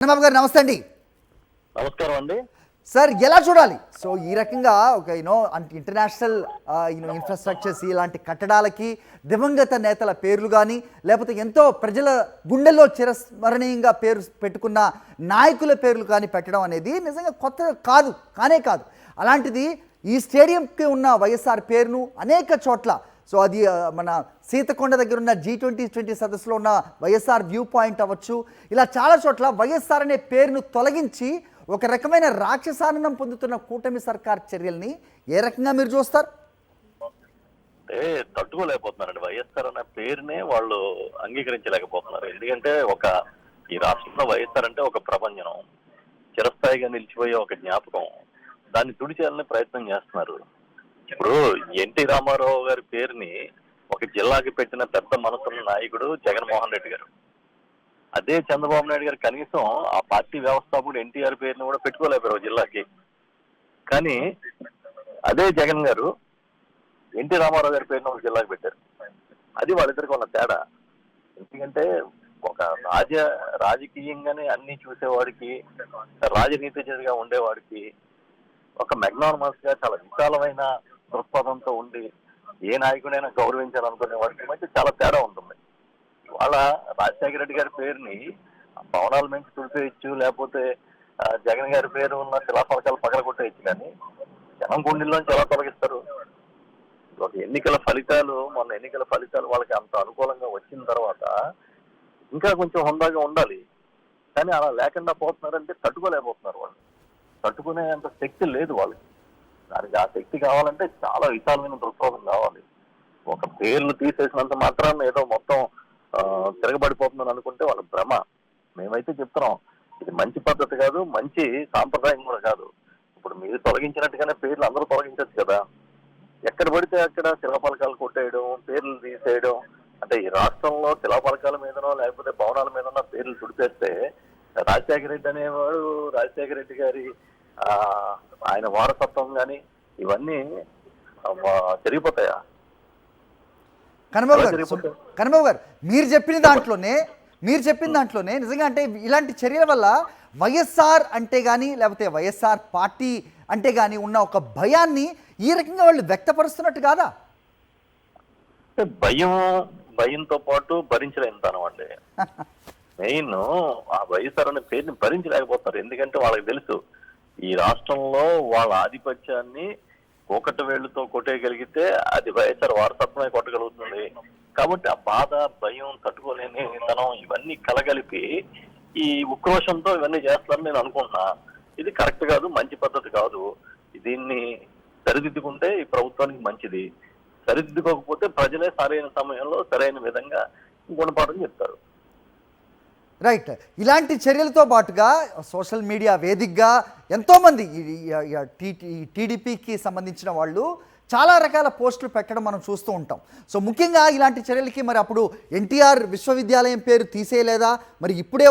బాబు గారు నమస్తే అండి. నమస్కారం అండి సార్, ఎలా చూడాలి? సో ఈ రకంగా ఒక ఇంటర్నేషనల్ ఇన్ఫ్రాస్ట్రక్చర్స్ ఇలాంటి కట్టడాలకి దివంగత నేతల పేర్లు కానీ లేకపోతే ఎంతో ప్రజల గుండెల్లో చిరస్మరణీయంగా పేరు పెట్టుకున్న నాయకుల పేర్లు కానీ పెట్టడం అనేది నిజంగా కొత్త కాదు. అలాంటిది ఈ స్టేడియంకి ఉన్న వైఎస్ఆర్ పేరును అనేక చోట్ల, సో అది మన సీతకొండ దగ్గర ఉన్న G20 సదస్సులో ఉన్న వైఎస్ఆర్ వ్యూ పాయింట్ అవ్వచ్చు, ఇలా చాలా చోట్ల వైఎస్ఆర్ అనే పేరును తొలగించి ఒక రకమైన రాక్షసానందం పొందుతున్న కూటమి సర్కార్ చర్యల్ని ఏ రకంగా మీరు చూస్తారు? అంటే తట్టుకోలేకపోతున్నారండి. వైఎస్ఆర్ అనే పేరునే వాళ్ళు అంగీకరించలేకపోతున్నారు. ఎందుకంటే ఈ రాష్ట్రంలో వైఎస్ఆర్ అంటే ఒక ప్రభంజనం, చిరస్థాయిగా నిలిచిపోయే ఒక జ్ఞాపకం. దాన్ని తుడిచేయాలని ప్రయత్నం చేస్తున్నారు. ఇప్పుడు ఎన్టీ రామారావు గారి పేరుని ఒక జిల్లాకి పెట్టిన పెద్ద మనసున్న నాయకుడు జగన్మోహన్ రెడ్డి గారు. అదే చంద్రబాబు నాయుడు గారు కనీసం ఆ పార్టీ వ్యవస్థాపకుడు ఎన్టీఆర్ పేరుని కూడా పెట్టుకోలేకపోయారు జిల్లాకి. కానీ అదే జగన్ గారు ఎన్టీ రామారావు గారి పేరుని ఒక జిల్లాకి పెట్టారు. అది వాళ్ళిద్దరికి ఉన్న తేడా. ఎందుకంటే ఒక రాజకీయంగానే అన్ని చూసేవాడికి, రాజనీతిజ్ఞుడిగా ఉండేవాడికి, ఒక మెగ్నానమస్ గా చాలా విశాలమైన దృక్పథంతో ఉండి ఏ నాయకుడైనా గౌరవించాలనుకునే వాడికి మధ్య చాలా తేడా ఉంటుంది. వాళ్ళ రాజశేఖర రెడ్డి గారి పేరుని భవనాల నుంచి తుడిపేయచ్చు, లేకపోతే జగన్ గారి పేరు ఉన్న శిలాఫలకాలు పగలగొట్టేయచ్చు. కానీ జనం గుండెల్లోంచి ఎలా తొలగిస్తారు? మొన్న ఎన్నికల ఫలితాలు వాళ్ళకి అంత అనుకూలంగా వచ్చిన తర్వాత ఇంకా కొంచెం హుందాగా ఉండాలి. కానీ అలా లేకుండా పోతున్నారంటే తట్టుకోలేకపోతున్నారు. వాళ్ళు తట్టుకునే అంత శక్తి లేదు వాళ్ళకి. దానికి ఆ శక్తి కావాలంటే చాలా విశాలమైన దృక్పథం కావాలి. ఒక పేర్లు తీసేసినంత మాత్రాన్ని ఏదో మొత్తం తిరగబడిపోతుందని అనుకుంటే వాళ్ళ భ్రమ. మేమైతే చెప్తున్నాం, ఇది మంచి పద్ధతి కాదు, మంచి సాంప్రదాయం కూడా కాదు. ఇప్పుడు మీరు తొలగించినట్టుగానే పేర్లు అందరూ తొలగించచ్చు కదా. ఎక్కడ పడితే అక్కడ శిలాఫలకాలు కొట్టేయడం, పేర్లు తీసేయడం, అంటే ఈ రాష్ట్రంలో శిలాఫలకాల మీదనో లేకపోతే భవనాల మీదనో పేర్లు తుడిపేస్తే రాజశేఖర రెడ్డి అనేవాడు, రాజశేఖర రెడ్డి గారి ఆయన వారసత్వం కానీ ఇవన్నీ జరిగిపోతాయా? కన్నబాబు గారు మీరు చెప్పిన దాంట్లోనే నిజంగా అంటే ఇలాంటి చర్యల వల్ల వైఎస్ఆర్ అంటే కానీ లేకపోతే వైఎస్ఆర్ పార్టీ అంటే కానీ ఉన్న ఒక భయాన్ని ఈ రకంగా వాళ్ళు వ్యక్తపరుస్తున్నట్టు కాదా? భయంతో పాటు భరించలేనితనం అండి. మెయిన్ ఆ వైఎస్ఆర్ అనే పేరుని భరించలేకపోతారు. ఎందుకంటే వాళ్ళకి తెలుసు ఈ రాష్ట్రంలో వాళ్ళ ఆధిపత్యాన్ని ఒకటి వేళ్లతో కొట్టేయగలిగితే అది వైఎస్ఆర్ వారసత్వమే కొట్టగలుగుతుంది. కాబట్టి ఆ బాధ, భయం, తట్టుకోలేని తనం ఇవన్నీ కలగలిపి ఈ ఉక్రోషంతో ఇవన్నీ చేస్తారని నేను అనుకుంటున్నా. ఇది కరెక్ట్ కాదు, మంచి పద్ధతి కాదు. దీన్ని సరిదిద్దుకుంటే ఈ ప్రభుత్వానికి మంచిది. సరిదిద్దుకోకపోతే ప్రజలే సరైన సమయంలో సరైన విధంగా గుణపాఠం చెప్తారు. రైట్. ఇలాంటి చర్యలతో పాటుగా సోషల్ మీడియా వేదికగా ఎంతోమంది టీడీపీకి సంబంధించిన వాళ్ళు చాలా రకాల పోస్టులు పెట్టడం మనం చూస్తూ ఉంటాం. సో ముఖ్యంగా ఇలాంటి చర్యలకి మరి అప్పుడు ఎన్టీఆర్ విశ్వవిద్యాలయం పేరు తీసేయలేదా, మరి ఇప్పుడే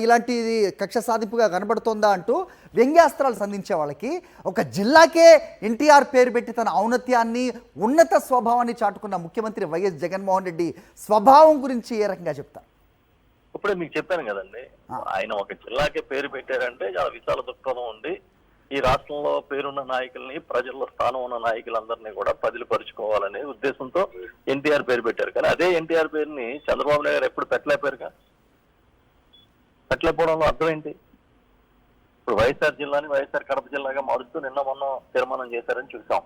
ఇలాంటి కక్ష సాధింపుగా కనబడుతోందా అంటూ వ్యంగ్యాస్త్రాలు సంధించే వాళ్ళకి ఒక జిల్లాకే ఎన్టీఆర్ పేరు పెట్టి తన ఔన్నత్యాన్ని, ఉన్నత స్వభావాన్ని చాటుకున్న ముఖ్యమంత్రి వైఎస్ జగన్మోహన్ రెడ్డి స్వభావం గురించి ఏ రకంగా చెప్తారు? ఇప్పుడే మీకు చెప్పాను కదండి, ఆయన ఒక జిల్లాకే పేరు పెట్టారంటే చాలా విశాల దృక్పథం ఉంది. ఈ రాష్ట్రంలో పేరున్న నాయకుల్ని, ప్రజల్లో స్థానం ఉన్న నాయకులందరినీ కూడా పదిలిపరుచుకోవాలనే ఉద్దేశంతో ఎన్టీఆర్ పేరు పెట్టారు. కానీ అదే ఎన్టీఆర్ పేరుని చంద్రబాబు నాయుడు గారు ఎప్పుడు పెట్టలేకపోయారుగా. పెట్టలేకపోవడంలో అర్థం ఏంటి? ఇప్పుడు వైఎస్ఆర్ జిల్లాని వైఎస్ఆర్ కడప జిల్లాగా మారుస్తూ నిన్న మొన్న తీర్మానం చేశారని చూసాం.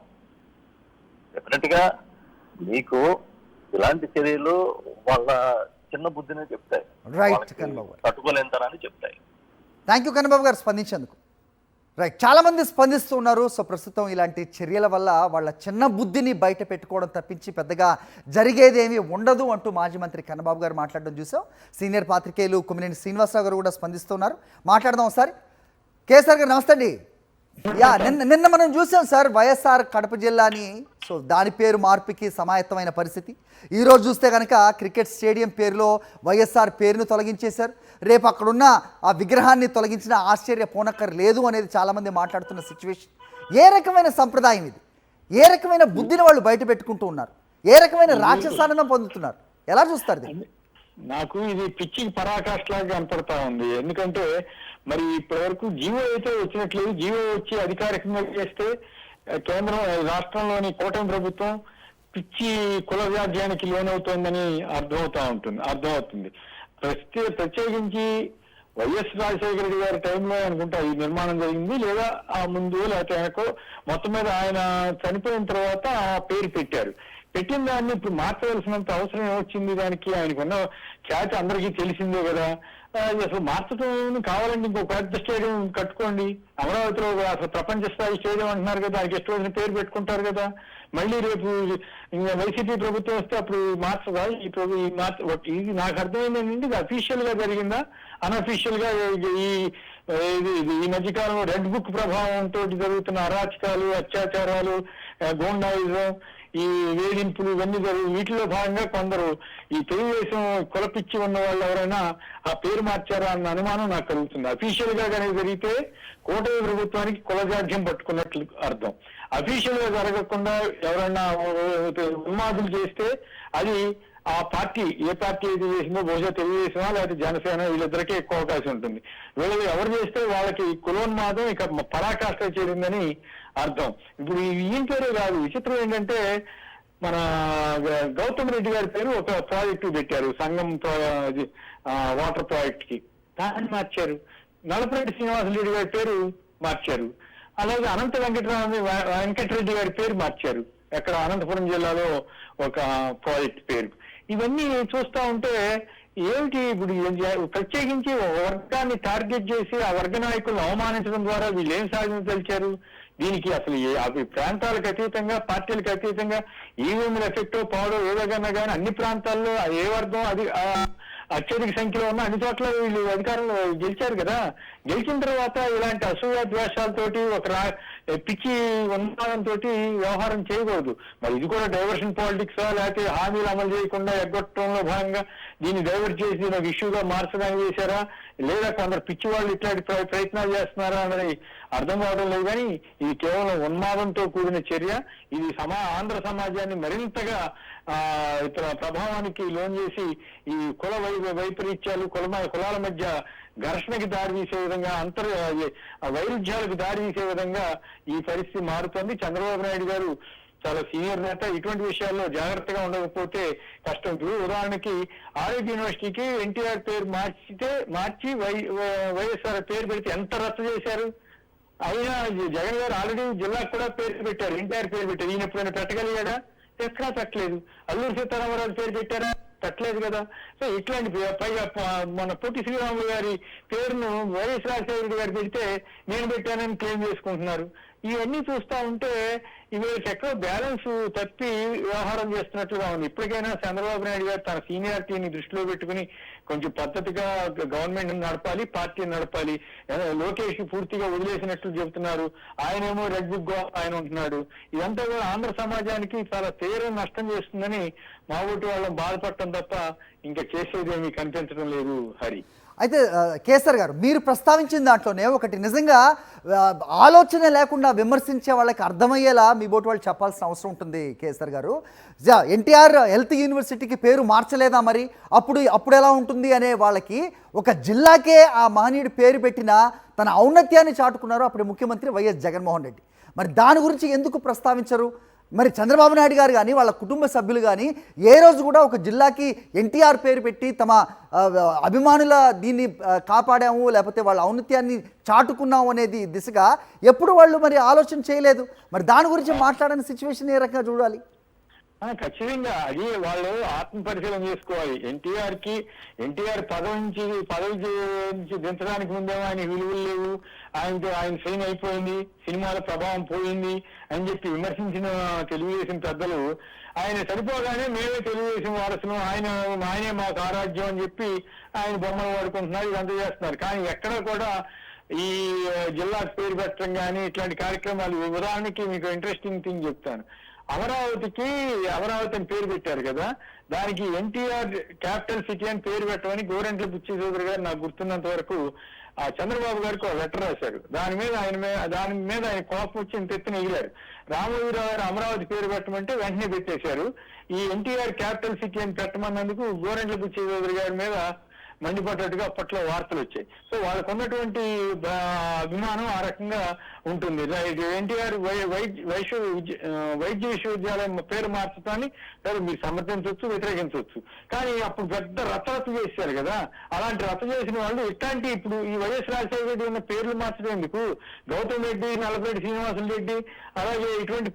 డెఫినెట్ గా మీకు ఇలాంటి చర్యలు వాళ్ళ చిన్న బుద్ధినే చెప్తాయి, తట్టుకోలేంతనని చెప్తాయి. థ్యాంక్ యూ కన్నబాబు గారు స్పందించేందుకు. రైట్, చాలామంది స్పందిస్తూ ఉన్నారు. సో ప్రస్తుతం ఇలాంటి చర్యల వల్ల వాళ్ళ చిన్న బుద్ధిని బయట పెట్టుకోవడం తప్పించి పెద్దగా జరిగేదేమీ ఉండదు అంటూ మాజీ మంత్రి కన్నబాబు గారు మాట్లాడడం చూసాం. సీనియర్ పాత్రికేయులు కుమ్మినేని శ్రీనివాసరావు గారు కూడా స్పందిస్తున్నారు. మాట్లాడదాం ఒకసారి. కేసీఆర్ గారు నమస్తే అండి. నిన్న మనం చూసాం సార్, వైఎస్ఆర్ కడప జిల్లాని సో దాని పేరు మార్పుకి సమాయత్తమైన పరిస్థితి. ఈరోజు చూస్తే కనుక క్రికెట్ స్టేడియం పేరులో వైఎస్ఆర్ పేరును తొలగించేశారు. రేపు అక్కడున్న ఆ విగ్రహాన్ని తొలగించిన ఆశ్చర్య పోనక్కర్ లేదు అనేది చాలామంది మాట్లాడుతున్న సిచ్యువేషన్. ఏ రకమైన సంప్రదాయం ఇది? ఏ రకమైన బుద్ధిని వాళ్ళు బయట పెట్టుకుంటూ ఉన్నారు? ఏ రకమైన రాక్షసానందం పొందుతున్నారు? ఎలా చూస్తారు దీన్ని? నాకు ఇది పిచ్చి పరాకాష్లాగా కనపడతా ఉంది. ఎందుకంటే మరి ఇప్పటి వరకు జీవో అయితే వచ్చినట్లేదు. జీవో వచ్చి అధికారికంగా చేస్తే కేంద్రం రాష్ట్రంలోని కూటమి ప్రభుత్వం పిచ్చి కుల వ్యాధ్యానికి లోనవుతోందని అర్థమవుతుంది. ప్రత్యేకించి వైఎస్ రాజశేఖర రెడ్డి గారి టైంలో అనుకుంటా ఈ నిర్మాణం జరిగింది, లేదా ఆ ముందు లేకపోతే ఆయనకు మొత్తం మీద ఆయన చనిపోయిన తర్వాత ఆ పేరు పెట్టారు. పెట్టిన దాన్ని ఇప్పుడు మార్చవలసినంత అవసరం ఏమొచ్చింది? దానికి ఆయనకున్న ఖ్యాతి అందరికీ తెలిసిందే కదా. అసలు మార్చడం కావాలంటే ఇంకో పెద్ద స్టేడియం కట్టుకోండి. అమరావతిలో అసలు ప్రపంచ స్థాయి స్టేడియం అంటున్నారు కదా, దానికి ఇష్టం వచ్చిన పేరు పెట్టుకుంటారు కదా. మళ్ళీ రేపు వైసీపీ ప్రభుత్వం వస్తే అప్పుడు మార్చదా? ఇది నాకు అర్థమైంది ఏంటంటే ఇది అఫీషియల్ గా జరిగిందా, అన్అఫీషియల్ గా ఈ మధ్యకాలంలో రెడ్ బుక్ ప్రభావంతో జరుగుతున్న అరాచకాలు, అత్యాచారాలు, గూండాయిజం, ఈ వేధింపులు ఇవన్నీ వీటిలో భాగంగా కొందరు ఈ తెలుగుదేశం కులపిచ్చి ఉన్న వాళ్ళు ఎవరైనా ఆ పేరు మార్చారా అన్న అనుమానం నాకు కలుగుతుంది. అఫీషియల్ గా కనుక జరిగితే కూటమి ప్రభుత్వానికి కులజాడ్యం పట్టుకున్నట్లు అర్థం. అఫీషియల్ గా జరగకుండా ఎవరైనా ఉన్మాదులు చేస్తే అది ఆ పార్టీ ఏ పార్టీ అయితే చేసిందో బహుశా తెలుగుదేశమా లేకపోతే జనసేన వీళ్ళిద్దరికీ ఎక్కువ అవకాశం ఉంటుంది. వీళ్ళు ఎవరు చేస్తే వాళ్ళకి కులోన్మాదం ఇక పరాకాష్ట చేరిందని అర్థం. ఇప్పుడు ఈయన పేరే కాదు, విచిత్రం ఏంటంటే మన గౌతమ్ రెడ్డి గారి పేరు ఒక ప్రాజెక్టు పెట్టారు, సంగం వాటర్ ప్రాజెక్ట్ కి, దాన్ని మార్చారు. నలపరెడ్డి శ్రీనివాసరెడ్డి గారి పేరు మార్చారు. అలాగే అనంత వెంకటరెడ్డి గారి పేరు మార్చారు, ఎక్కడ అనంతపురం జిల్లాలో ఒక ప్రాజెక్ట్ పేరు. ఇవన్నీ చూస్తా ఉంటే ఏమిటి ఇప్పుడు ప్రత్యేకించి వర్గాన్ని టార్గెట్ చేసి ఆ వర్గ నాయకులను అవమానించడం ద్వారా వీళ్ళు ఏం సాధించదలిచారు? దీనికి అసలు అవి ప్రాంతాలకు అతీతంగా, పార్టీలకు అతీతంగా ఈవీఎంల ఎఫెక్టో పాడో ఏదైనా కానీ అన్ని ప్రాంతాల్లో ఏ వర్గం అది అత్యధిక సంఖ్యలో ఉన్న అన్ని చోట్ల వీళ్ళు అధికారంలో గెలిచారు కదా. గెలిచిన తర్వాత ఇలాంటి అసూయ ద్వేషాలతోటి ఒక పిచ్చి ఉన్మాదంతో వ్యవహారం చేయకూడదు. మరి ఇది కూడా డైవర్షన్ పాలిటిక్స్ లేకపోతే హామీలు అమలు చేయకుండా ఎగ్గొట్టడంలో భాగంగా దీన్ని డైవర్ట్ చేసి ఒక ఇష్యూగా మార్చడానికి చేశారా, లేదా కొందరు పిచ్చి వాళ్ళు ఇట్లాంటి ప్రయత్నాలు చేస్తున్నారా అన్నది అర్థం కావడం లేదు. కానీ ఇది కేవలం ఉన్మాదంతో కూడిన చర్య. ఇది ఆంధ్ర సమాజాన్ని మరింతగా ప్రభావానికి లోన్ చేసి ఈ కుల వైపరీత్యాలు, కులాల మధ్య ఘర్షణకి దారితీసే విధంగా, వైరుధ్యాలకు దారితీసే విధంగా ఈ పరిస్థితి మారుతోంది. చంద్రబాబు నాయుడు గారు చాలా సీనియర్ నేత, ఇటువంటి విషయాల్లో జాగ్రత్తగా ఉండకపోతే కష్టం. ఇప్పుడు ఉదాహరణకి ఆరోగ్య యూనివర్సిటీకి ఎన్టీఆర్ పేరు మార్చి వైఎస్ఆర్ పేరు పెడితే ఎంత రచ్చ చేశారు. అయినా జగన్ గారు ఆల్రెడీ జిల్లాకు కూడా పేరు పెట్టారు, ఎన్టీఆర్ పేరు పెట్టారు. ఈయన ఎప్పుడైనా పెట్టగలిగాడా? ఎక్కడా పెట్టలేదు. అల్లూరు సీతారామరాజు పేరు పెట్టారా? పెట్టలేదు కదా. సో ఇట్లాంటి పైగా మన పొట్టి శ్రీరాములు గారి పేరును వైఎస్ రాజశేఖర గారు పెడితే నేను పెట్టానని క్లెయిమ్ చేసుకుంటున్నారు. ఇవన్నీ చూస్తా ఉంటే వీళ్ళకి ఎక్కడో బ్యాలెన్స్ తప్పి వ్యవహారం చేస్తున్నట్లుగా ఉంది. ఇప్పటికైనా చంద్రబాబు నాయుడు గారు తన సీనియారిటీని దృష్టిలో పెట్టుకుని కొంచెం పద్ధతిగా గవర్నమెంట్ నడపాలి, పార్టీని నడపాలి. లోకేష్ పూర్తిగా వదిలేసినట్లు చెబుతున్నారు, ఆయనేమో రెడ్ బుక్ ఆయన ఉంటున్నాడు. ఇదంతా కూడా ఆంధ్ర సమాజానికి చాలా తీవ్ర నష్టం చేస్తుందని మా ఓటు వాళ్ళని బాధపడటం తప్ప ఇంకా చేసేదేమీ కనిపించడం లేదు. హరి, అయితే కేసర్ గారు, మీరు ప్రస్తావించిన దాంట్లోనే ఒకటి నిజంగా ఆలోచన లేకుండా విమర్శించే వాళ్ళకి అర్థమయ్యేలా మీ బోటి వాళ్ళు చెప్పాల్సిన అవసరం ఉంటుంది. కేసర్ గారు, ఎన్టీఆర్ హెల్త్ యూనివర్సిటీకి పేరు మార్చలేదా, మరి అప్పుడు ఎలా ఉంటుంది అనే వాళ్ళకి ఒక జిల్లాకే ఆ మహనీయుడి పేరు పెట్టిన తన ఔన్నత్యాన్ని చాటుకున్నారు అప్పుడు ముఖ్యమంత్రి వైఎస్ జగన్మోహన్ రెడ్డి. మరి దాని గురించి ఎందుకు ప్రస్తావించరు? మరి చంద్రబాబు నాయుడు గారు కానీ వాళ్ళ కుటుంబ సభ్యులు కానీ ఏ రోజు కూడా ఒక జిల్లాకి ఎన్టీఆర్ పేరు పెట్టి తమ అభిమానుల దీన్ని కాపాడాము లేకపోతే వాళ్ళ ఔన్నత్యాన్ని చాటుకున్నాము అనేది దిశగా ఎప్పుడు వాళ్ళు మరి ఆలోచన చేయలేదు. మరి దాని గురించి మాట్లాడని సిచ్యువేషన్ ఏ రకంగా చూడాలి? ఖచ్చితంగా అది వాళ్ళు ఆత్మ పరిశీలన చేసుకోవాలి. ఎన్టీఆర్ పదవి నుంచి దించడానికి ముందేమో ఆయన విలువలు లేవు, ఆయన సైన్ అయిపోయింది, సినిమాల ప్రభావం పోయింది అని చెప్పి విమర్శించిన తెలుగుదేశం పెద్దలు ఆయన చనిపోగానే మేమే తెలుగుదేశం వారసును, ఆయనే మాకు ఆరాధ్యం అని చెప్పి ఆయన బొమ్మలు వాడుకుంటున్నారు, ఇదంతా చేస్తున్నారు. కానీ ఎక్కడ కూడా ఈ జిల్లాకు పేరు పెట్టడం కానీ ఇట్లాంటి కార్యక్రమాలు, ఉదాహరణకి మీకు ఇంట్రెస్టింగ్ థింగ్ చెప్తాను. అమరావతి అని పేరు పెట్టారు కదా, దానికి ఎన్టీఆర్ క్యాపిటల్ సిటీ అని పేరు పెట్టమని గోరంట్ల బుచ్చి చౌదరి గారు నాకు గుర్తున్నంత వరకు చంద్రబాబు గారికి ఒక లెటర్ రాశారు. దాని మీద ఆయన కోపం వచ్చి ఇంత ఎత్తున ఎగిలారు. రామోజీరావు గారు అమరావతి పేరు పెట్టమంటే వెంటనే పెట్టేశారు. ఈ ఎన్టీఆర్ క్యాపిటల్ సిటీ అని పెట్టమన్నందుకు గోరంట్ల బుచ్చి చౌదరి గారి మీద మండిపడ్డట్టుగా అప్పట్లో వార్తలు వచ్చాయి. సో వాళ్ళకు ఉన్నటువంటి అభిమానం ఆ రకంగా ఉంటుంది. ఎన్టీఆర్ వైద్య విశ్వవిద్యాలయం పేరు మార్చడాన్ని మీరు సమర్థించవచ్చు, వ్యతిరేకించవచ్చు. కానీ అప్పుడు పెద్ద రచ్చరచ్చ చేశారు కదా, అలాంటి రచ్చ చేసిన వాళ్ళు ఇట్లాంటి ఇప్పుడు ఈ వైఎస్ రాజశేఖర రెడ్డి ఉన్న పేర్లు మార్చడం ఎందుకు? గౌతమ్ రెడ్డి, నల్లపరెడ్డి శ్రీనివాసులు రెడ్డి, అలాగే ఇటువంటి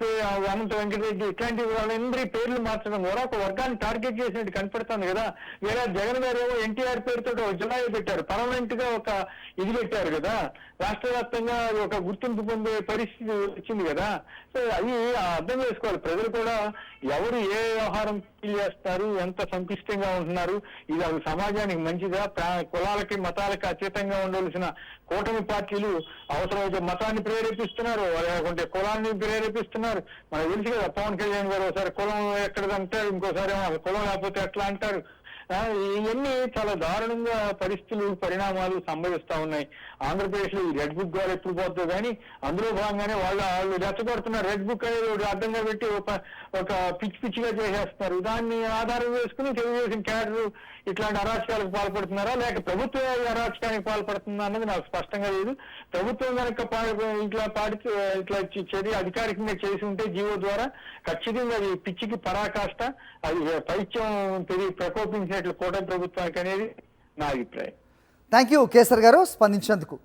అనంత వెంకటరెడ్డి, ఇట్లాంటి వాళ్ళందరి పేర్లు మార్చడం ద్వారా ఒక వర్గాన్ని టార్గెట్ చేసినట్టు కనపడుతుంది కదా. వేరే జగన్ గారు ఏమో ఎన్టీఆర్ పేరుతో ఒక జిల్లా పెట్టారు, పర్మనెంట్ గా ఒక ఇది పెట్టారు కదా, రాష్ట్ర వ్యాప్తంగా ఒక గుర్తింపు పొందే పరిస్థితి వచ్చింది కదా. సో అది అర్థం చేసుకోవాలి ప్రజలు కూడా, ఎవరు ఏ వ్యవహారం చేస్తారు, ఎంత సంక్లిష్టంగా ఉంటున్నారు, ఇది అది సమాజానికి మంచిదా, కులాలకి మతాలకి అతీతంగా ఉండవలసిన కూటమి పార్టీలు అవసరమైతే మతాన్ని ప్రేరేపిస్తున్నారు, లేకుంటే కులాన్ని ప్రేరేపిస్తున్నారు. మనకు తెలుసు కదా, పవన్ కళ్యాణ్ గారు ఒకసారి కులం ఎక్కడదంటారు, ఇంకోసారి కులం లేకపోతే ఎట్లా అంటారు. ఇవన్నీ చాలా దారుణంగా పరిణామాలు సంభవిస్తా ఉన్నాయి. ఆంధ్రప్రదేశ్ లో ఈ రెడ్ బుక్ ద్వారా ఎప్పుడు పోతుందో కానీ అందులో భాగంగానే వాళ్ళు రెచ్చగొడుతున్నారు. రెడ్ బుక్ అనేది అడ్డంగా పెట్టి ఒక పిచ్చిగా చేసేస్తున్నారు. దాన్ని ఆధారం వేసుకుని తెలుగుదేశం క్యాడర్ ఇట్లాంటి అరాచకాలకు పాల్పడుతున్నారా, లేక ప్రభుత్వం అరాచకానికి పాల్పడుతుందా అన్నది నాకు స్పష్టంగా లేదు. ప్రభుత్వం కనుక ఇట్లా చర్య అధికారికంగా చేసి ఉంటే జీవో ద్వారా ఖచ్చితంగా అది పిచ్చికి పరాకాష్ట, అది పైత్యం ప్రకోపించినట్లు కూటమి ప్రభుత్వానికి అనేది నా అభిప్రాయం. థ్యాంక్ యూ కేసర్ గారు స్పందించినందుకు.